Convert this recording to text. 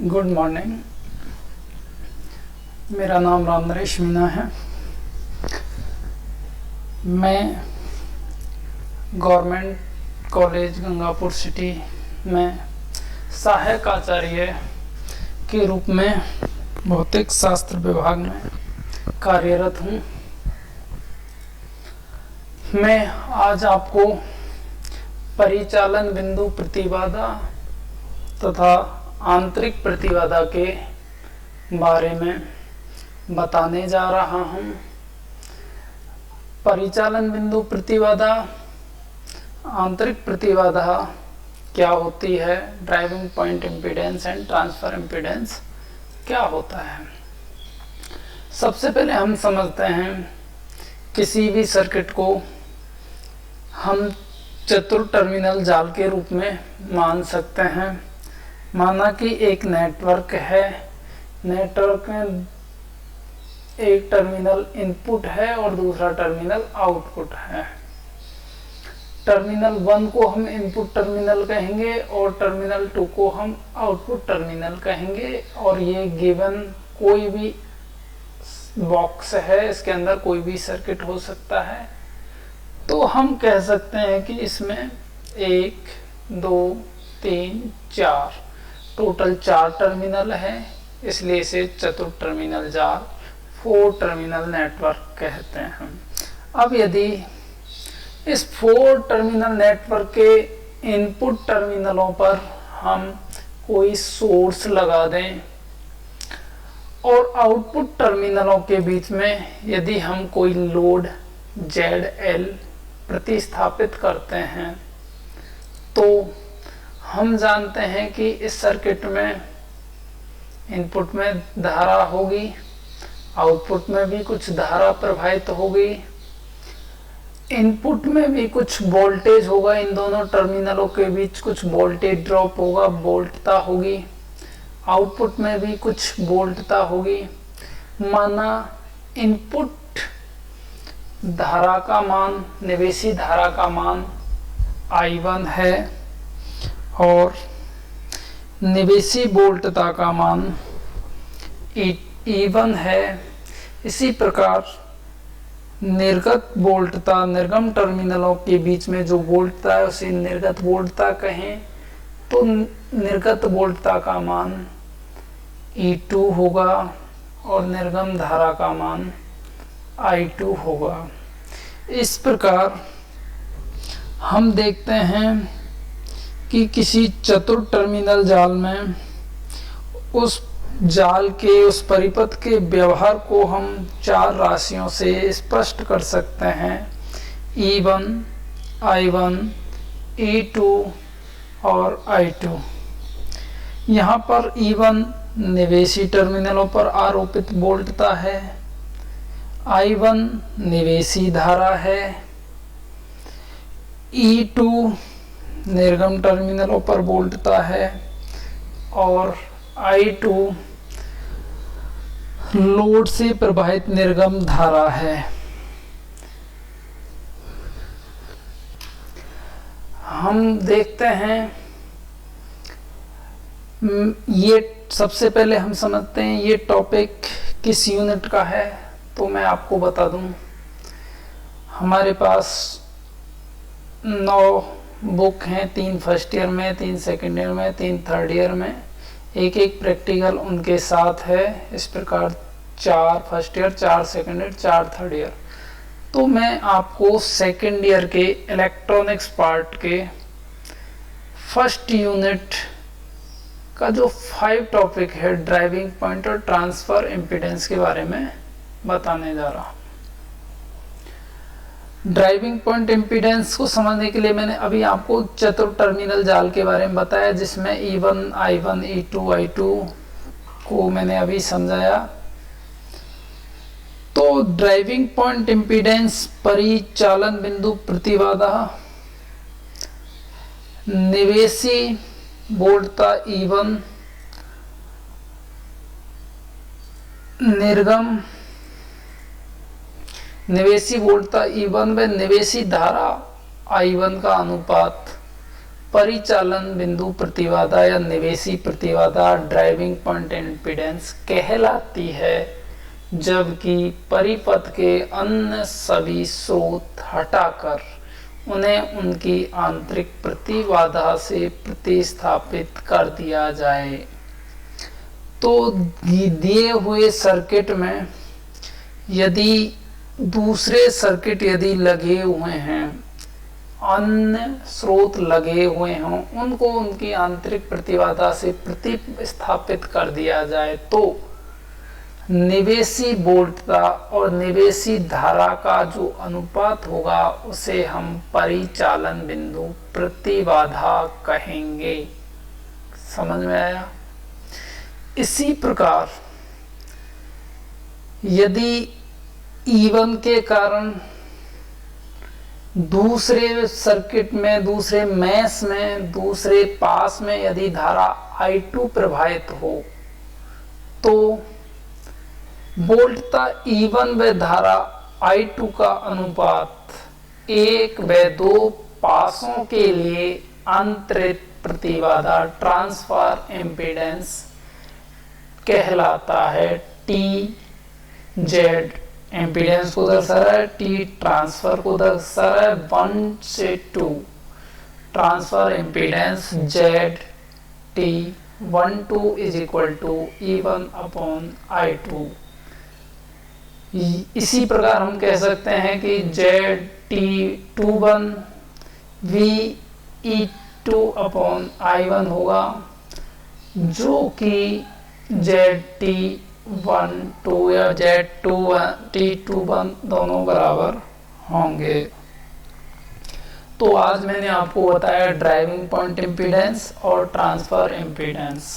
Good morning. मेरा नाम राम नरेश मीना है। मैं गवर्नमेंट कॉलेज गंगापुर सिटी में सहायक आचार्य के रूप में भौतिक शास्त्र विभाग में कार्यरत हूँ। मैं आज आपको परिचालन बिंदु प्रतिबाधा तथा आंतरिक प्रतिबाधा के बारे में बताने जा रहा हूँ। परिचालन बिंदु प्रतिबाधा, आंतरिक प्रतिबाधा क्या होती है, driving point impedance and transfer impedance क्या होता है। सबसे पहले हम समझते हैं किसी भी सर्किट को हम चतुर टर्मिनल जाल के रूप में मान सकते हैं। माना कि एक नेटवर्क है, नेटवर्क में एक टर्मिनल इनपुट है और दूसरा टर्मिनल आउटपुट है। टर्मिनल 1 को हम इनपुट टर्मिनल कहेंगे और टर्मिनल 2 को हम आउटपुट टर्मिनल कहेंगे। और ये गिवन कोई भी बॉक्स है, इसके अंदर कोई भी सर्किट हो सकता है। तो हम कह सकते हैं कि इसमें 1, 2, 3, 4 टोटल 4 टर्मिनल है, इसलिए इसे चतुर टर्मिनल जाल 4 टर्मिनल नेटवर्क कहते हैं। अब यदि इस 4 टर्मिनल नेटवर्क के इनपुट टर्मिनलों पर हम कोई सोर्स लगा दें और आउटपुट टर्मिनलों के बीच में यदि हम कोई लोड ZL प्रतिस्थापित करते हैं, तो हम जानते हैं कि इस सर्किट में इनपुट में धारा होगी, आउटपुट में भी कुछ धारा प्रवाहित होगी, इनपुट में भी कुछ वोल्टेज होगा, इन दोनों टर्मिनलों के बीच कुछ वोल्टेज ड्रॉप होगा, वोल्टता होगी, आउटपुट में भी कुछ वोल्टता होगी। माना इनपुट धारा का मान, निवेशी धारा का मान I1 है और निवेशी वोल्टता का मान E1 है। इसी प्रकार निर्गत वोल्टता, निर्गम टर्मिनलों के बीच में जो वोल्टता है उसे निर्गत वोल्टता कहें, तो निर्गत वोल्टता का मान E2 होगा और निर्गम धारा का मान I2 होगा। इस प्रकार हम देखते हैं कि किसी चतुर टर्मिनल जाल में उस जाल के, उस परिपथ के व्यवहार को हम 4 राशियों से स्पष्ट कर सकते हैं। E1, I1, E2 और I2। यहाँ पर E1 निवेशी टर्मिनलों पर आरोपित वोल्टता है, I1 निवेशी धारा है, E2 निर्गम टर्मिनलों पर वोल्टता है और I2 लोड से प्रवाहित निर्गम धारा है। हम देखते हैं, ये सबसे पहले हम समझते हैं ये टॉपिक किस यूनिट का है। तो मैं आपको बता दूं, हमारे पास 9 बुक हैं, 3 फर्स्ट ईयर में, 3 सेकेंड ईयर में, 3 थर्ड ईयर में, एक प्रैक्टिकल उनके साथ है। इस प्रकार 4 first year, 4 second year, 4 third year. तो मैं आपको सेकेंड ईयर के इलेक्ट्रॉनिक्स पार्ट के फर्स्ट यूनिट का जो 5 टॉपिक है, ड्राइविंग पॉइंट और ट्रांसफर इम्पीडेंस के बारे में बताने जा रहा हूँ। ड्राइविंग पॉइंट इम्पीडेंस को समझने के लिए मैंने अभी आपको चतुर टर्मिनल जाल के बारे में बताया, जिसमें E1, I1, E2, I2 को मैंने अभी समझाया। तो ड्राइविंग पॉइंट इम्पीडेंस, परिचालन बिंदु प्रतिबाधा, निवेशी वोल्टता E1, निर्गम निवेशी वोल्टता E1 व निवेशी धारा I1 का अनुपात परिचालन बिंदु प्रतिबाधा या निवेशी प्रतिबाधा ड्राइविंग पॉइंट इम्पीडेंस कहलाती है, जबकि परिपथ के अन्य सभी स्रोत हटाकर उन्हें उनकी आंतरिक प्रतिबाधा से प्रतिस्थापित कर दिया जाए। तो दिए हुए सर्किट में यदि दूसरे सर्किट यदि लगे हुए हैं, अन्य स्रोत लगे हुए हों, उनको उनकी आंतरिक प्रतिबाधा से प्रतिस्थापित कर दिया जाए, तो निवेशी वोल्टता और निवेशी धारा का जो अनुपात होगा उसे हम परिचालन बिंदु प्रतिबाधा कहेंगे। समझ में आया? इसी प्रकार यदि E1 के कारण दूसरे सर्किट में, दूसरे मैश में, दूसरे पास में यदि धारा I2 प्रवाहित हो, तो वोल्टता E1 व धारा I2 का अनुपात 1 व 2 पासों के लिए आंतरिक प्रतिबाधा ट्रांसफर इम्पीडेंस कहलाता है। टी जेड इम्पीडेंस को दर्शा रहा है, टी ट्रांसफर को दर्शा रहा है, 1 से 2 transfer impedance Z T 1 is equal to E1 upon I2। इसी प्रकार हम कह सकते हैं कि Z T 21 V E2 upon I1 होगा, जो कि जेड टी 1-2 या T21 दोनों बराबर होंगे। तो आज मैंने आपको बताया ड्राइविंग पॉइंट इम्पीडेंस और ट्रांसफर इम्पीडेंस।